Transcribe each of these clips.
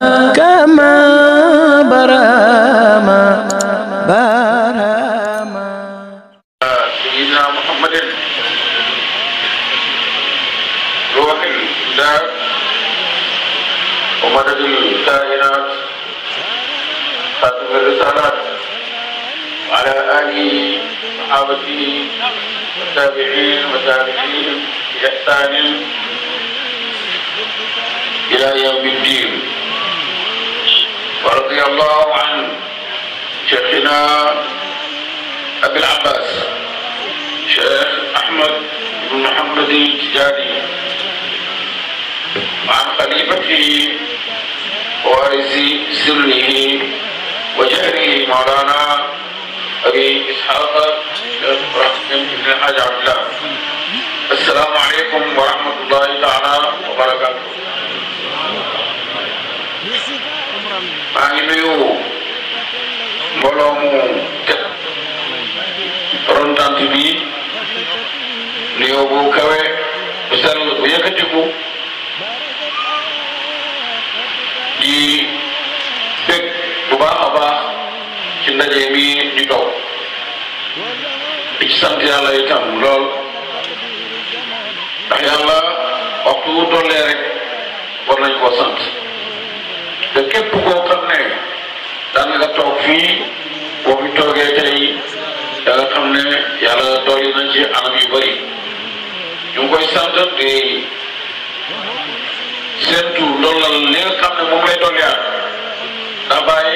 كما برما برما سيدنا محمد روح الإسلام ومدد الكائنات خاتم الرسالات وعلى آله وصحابته والتابعين وتابعين بإحسان إلى يوم الدين ورضي الله عن شيخنا أبي العباس شيخ أحمد بن محمد التجاني وعن خليفته ووارث سره وجهره مولانا أبي إسحاق شيخ إبراهيم بن الحاج عبد الله. السلام عليكم ورحمة الله تعالى وبركاته. maa ngi nuyu mbooloo mu teg borom tant bi nuyoo bu kawe bu sell bu yëkkatiku di bég bu baax a baax ci ndaje mi ñu toog di ci sant yàlla itam lool ndax yàlla waxtu wu tollee rek war nañ koo sant. te képp koo xam ne daan nga toog fii boo fi toogee tey da nga xam ne yàlla dolli nañ ci anam yu bëri ñu ngi koy sant di séntu ndollal li nga xam ne moom lay dolliwaat ndax Baay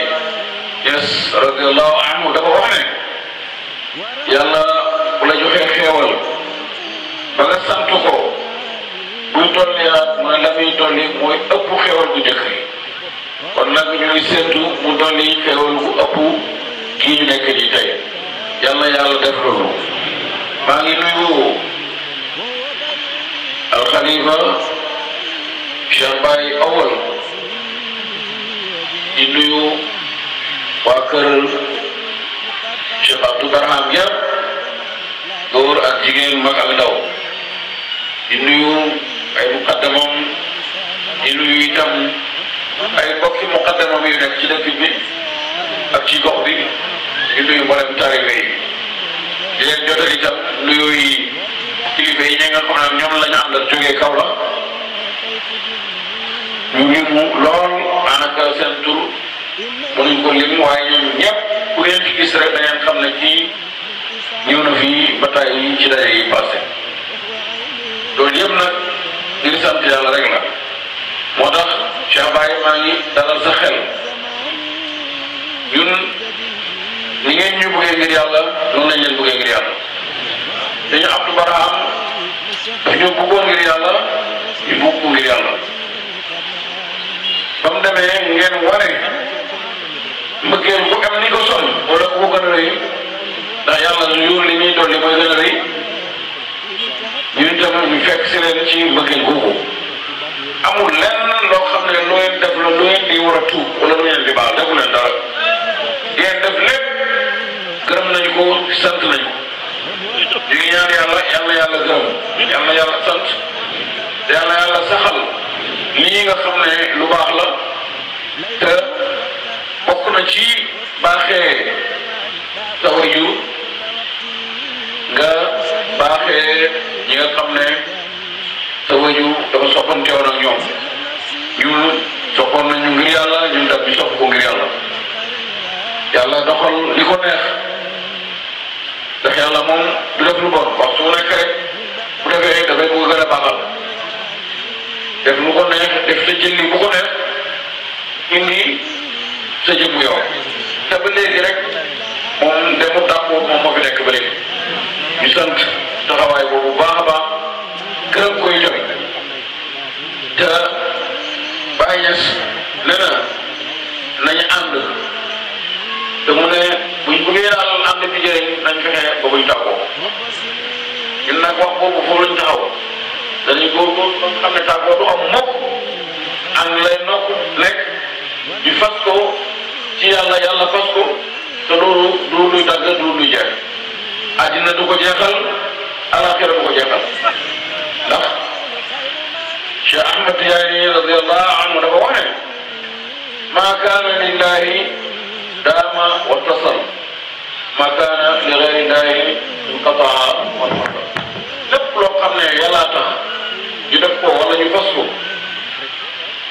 Ñas radiyallahu anhu dafa wax ne yàlla bu la joxee xéewal ba nga sant ko buy dolliwaat mu ne la muy dolli mooy ëpp xéewal bu njëkk yi. kon nag ñu ngi séntu mu dolli xéewal bu ëpp kii ñu nekk nii tey yal na yàlla def loolu. maa ngi nuyu alxalifa Cheikh Baye Awal di nuyu waa kër Cheikh Abdou Barham yëpp góor ak jigéen mag ak ndaw di nuyu ay muqaddamam di nuyu itam ay mbokki muqaddamam yu nekk ci dëkk bi ak ci gox bi di nuyu mboolem taalibe yi di leen jotal itam nuyu yi kilifa yi ñi nga xam ne ñoom la ñu àndal jógee kaw la ñu limu lool daanaka seen tur mënuñ ko lim waaye ñoom ñëpp ku leen ci gis rek da ngeen xam ne kii ñëw na fii ba tey ci daje yi passé loolu yëpp nag ngir sant yàlla rek la moo tax Cheikh Baye maa ngi dalal sa xel ñun ni ngeen ñu bëggee ngir yàlla noonu lañ leen bëggee ngir yàlla dañu Abdou Barham dañu bëggoon ngir yàlla ñu bëgg ko ngir yàlla ba mu demee ngeen wane mbëggeel bu am ni ko sonn wala ku ko gën a rëy ndax yàlla yu li muy dolli mooy gën a rëy ñun itam ñu fekk si leen ci mbëggeel googu amul lenn loo xam ne lu ngeen def la lu ngeen di war a tuub wala lu ngeen di baal defu leen dara ngeen def lépp gërëm nañu ko sant nañu ko ñu ngi ñaan yàlla yàlla gërëm yàlla sant yàlla saxal lii nga xam ne lu baax la te bokk na ci baaxee sa waajur nga baaxee ñi nga xam ne sa waajur dafa soppante woon ak ñoom ñun soppoon nañu ngir yàlla ñun tam ñu sopp ko ngir yàlla yàlla doxal li ko neex ndax yàlla moom du def lu bon waxtu bu nekk rek bu defee dafay bëgg gën a baaxal def lu ko neex def sa jëlli bu ko neex indi sa jëmm yow te ba léegi rek moom demu tàppoo moom moo fi nekk ba léegi ñu sant taxawaay boobu baax a baax gërëm ko itam te Baye Niass nee na nañu ànd te mu ne buñ bëggee daal ànd bi jëriñ nañ fexe ba buñ tàggoo ñun nag wax boobu foofu lañ taxaw dañuy góorgóorlu ba nga xam ne tàggoo du am mukk ànd lay nokk lekk ñu fas ko ci yàlla fas ko te loolu du luy dagg du luy jeex àddina du ko jeexal alaxira du ko jeexal ndax Cheikh Ahmed Tidiane radiyallahu anhu dafa wax ne ما كان لله دام واتصل ما كان لغير الله انقطع وانفصل lépp loo xam ne yàlla tax ñu def ko wala ñu fas ko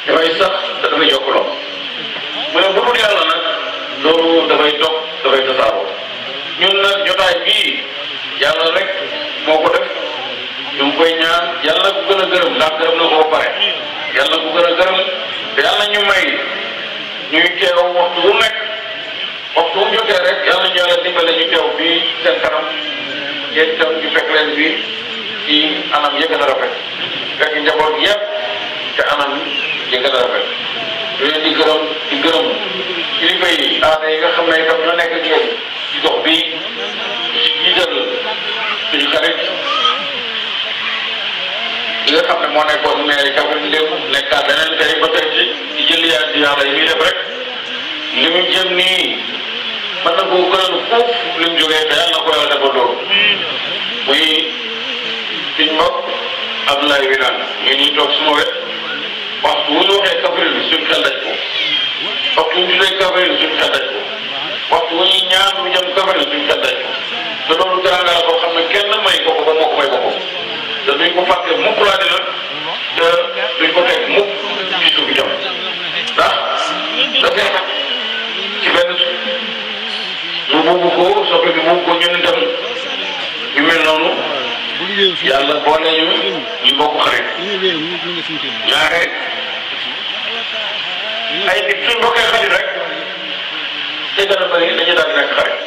dafay sax te dafay jokkaloo mu ne bu dul yàlla nag loolu dafay dog dafay tasaaroo ñun nag jotaay bii yàlla rek moo ko def ñu ngi koy ñaan yàlla ku gën a gërëm ndax gërëm na ko ba pare yàlla ku gën a gërëm te yàlla ñu may ñuy teew waxtu bu nekk waxtu bu jotee rek yàlla ñu yàlla dimbale ñu teew fii seen kanam yéen itam ñu fekk leen fii ci anam yi gën a rafet fekk njaboot yëpp te anam yi gën a rafet ñu leen di gërëm kilifa yi aada yi nga xam ne itam ñoo nekk ak yéen ci dox bii ci jiital suñu xarit li nga xam ne moo nekkoon maire Kaffrine lépp nekkaat leneen tey ba tey ci jël yaa di yàlla yi muy def rek li mu jëm nii mën na koo gënal foofu li mu jógee te yàlla na ko yàlla defal loolu muy suñ mbokk Abdoulaye Wilane ñu nii toog suma wet waxtu wu ñu waxee Kaffrine suñ xel daj ko waxtu wu ñu tuddee Kaffrine suñ xel daj ko waxtu wu ñuy ñaan mu jëm Kaffrine suñ xel daj ko te loolu teranga la boo xam ne kenn may ko ko ba moo ko may ko ko te duñ ko fàtte mukk laa dina te duñ ko teg mukk ci suufu jam ndax dafay ci benn ñu bugg ko soppi bi bugg ko ñun itam ñu mel noonu yàlla boole ñu bokk xarit ñaare ay nit suñ bokkee xarit rek te gën a bëri dañu daal di nekk xarit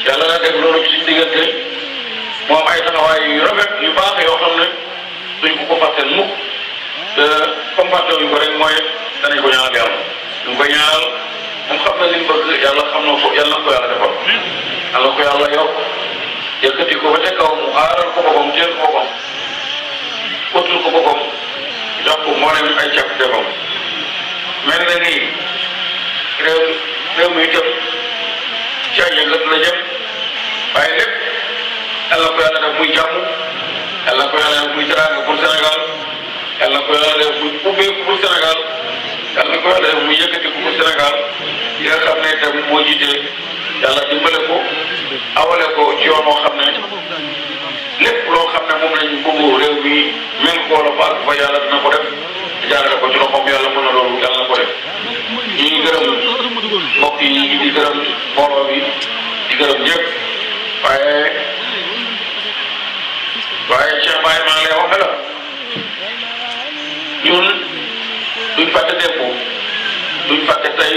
yàlla na def loolu ci suñ diggante moom ay taxawaay yu rafet yu baax yoo xam ne duñ ko fàtteel mukk te comme fàttewuñ ko rek mooy danañ ko ñaanal yàlla ñu ngi koy ñaanal moom xam na li mu bëgg yàlla xam na ko yàlla na ko yàlla defal yàlla ko yàlla yokk yëkkati ko ba ca kaw mu aaral ko boppam teel ko boppam otul ko boppam jox ko moo leen ay càpp defam mel na nii réew mi itam ci ay yëngat la jëm waaye lépp yàlla ko yàlla def muy jàmm yàlla ko yàlla def muy teraanga pour Sénégal yàlla ko yàlla def muy ubbeeku pour Sénégal yàlla ko yàlla def muy yëkkatiku pour Sénégal yi nga xam ne itam moo jiite yàlla dimbale ko awale ko ci yoon woo xam ne lépp loo xam ne moom lañu bëgg réew mi mel ko wala baal fa yàlla dina ko def jaarale ko ci loxoom yàlla mën na loolu yàlla na ko def ñu ngi gërëm mbokk yi di gërëm mbooloo bi di gërëm ñëpp waaye Cheikh Baye maa ngi lay wax ne la ñun duñ fàtte démb duñ fàtte tey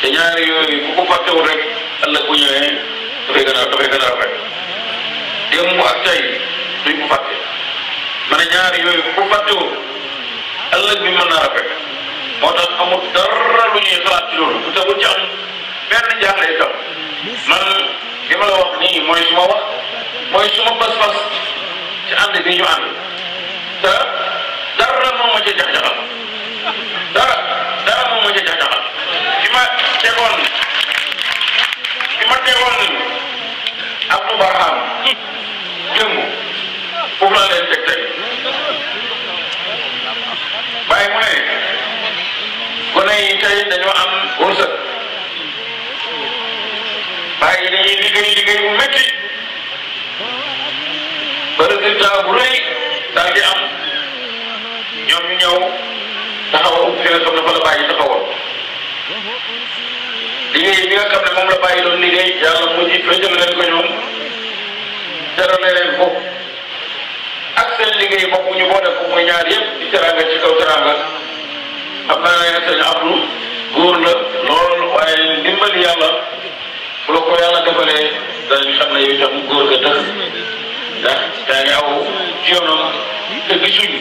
te ñaari yooyu ku ko fàttewul rek ëllëg bu ñëwee dafay gën a rafet démb ak tey duñ ko fàtte ma ne ñaari yooyu ku ko fàttewul ëllëg bi mën naa rafet moo tax amul dara lu ñuy xalaat ci loolu te bu ci am benn jaaxle itam man li ma la wax nii mooy suma wax mooy suma pas-pas ci ànd bi ñu ànd te dara moom ma ca jax-jaxal dara moom ma ca jax-jaxal fi ma tegoon Abdou Barham démb foofu laa leen teg tey waaye mu ne gone yi tey dañoo am wërsëg waaye dañuy liggéey bu métti ba résultat bu rëy daal di am ñoom ñu ñëw taxawal fi nga xam ne fa la bàyyi taxawal liggéey bi nga xam ne moom la bàyyi doon liggéey yàlla mujj féetal leen ko ñoom terale leen ko ak seen liggéey bopp ñu boole ko muy ñaar yëpp di teranga ci kaw teranga xam naa ne sëñ Abdou góor la lool waaye ndimbali yàlla bu la ko yàlla defalee danañ xam ne yow itam góor ga dëgg ndax yaa ngi aw ci yoonam te gisuñ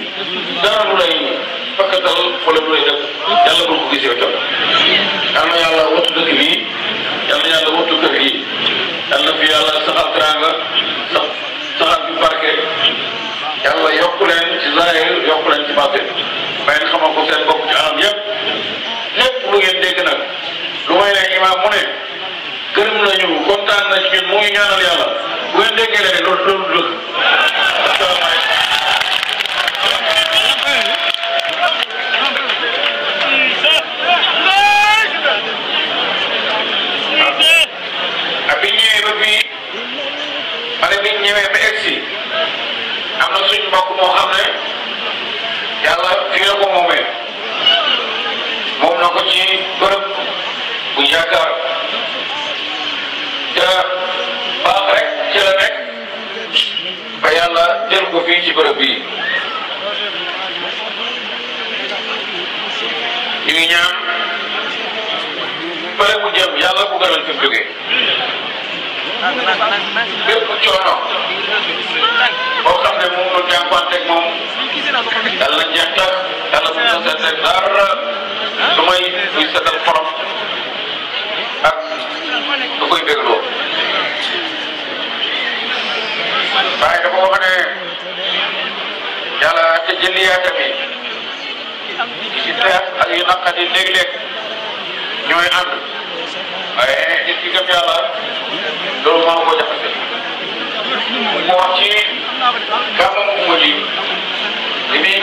dara lu lay fakkatal wala lu lay def yàlla bul ko gis yow itam yal na yàlla wattu dëkk bi yal na yàlla wattu kër yi yal na fi yàlla saxal teranga saxal bi barke yàlla yokku leen ci zahir yokku leen ci baatin waaye nga xamal ko seen bopp ci anam yëpp lépp lu ngeen dégg nag lu may ne imaam mu ne gërëm nañu kontaan na ci ñun mu ngi ñaanal yàlla bu ngeen déggee leen loolu dëgg asalaamaaleykum bu yaakaar te baax rek ci la nekk ba yàlla jël ko fii ci bërëb bii ñu ngi ñaan bële mu jëm yàlla bu gënal fi mu jógee bépp coono boo xam ne moom la jànkuwanteeg moom yàlla na jeex tax yàlla bu ñu seetee dara lu may luy seetal xolam ak lu koy dégloo waaye dafa wax ne yàlla te jëliyaata bi ci teex ak yu naqati léeg-léeg ñooy ànd waaye nit ki gëm yàlla loolu moo ko jaxase mu wax ci gàmmu mujj li muy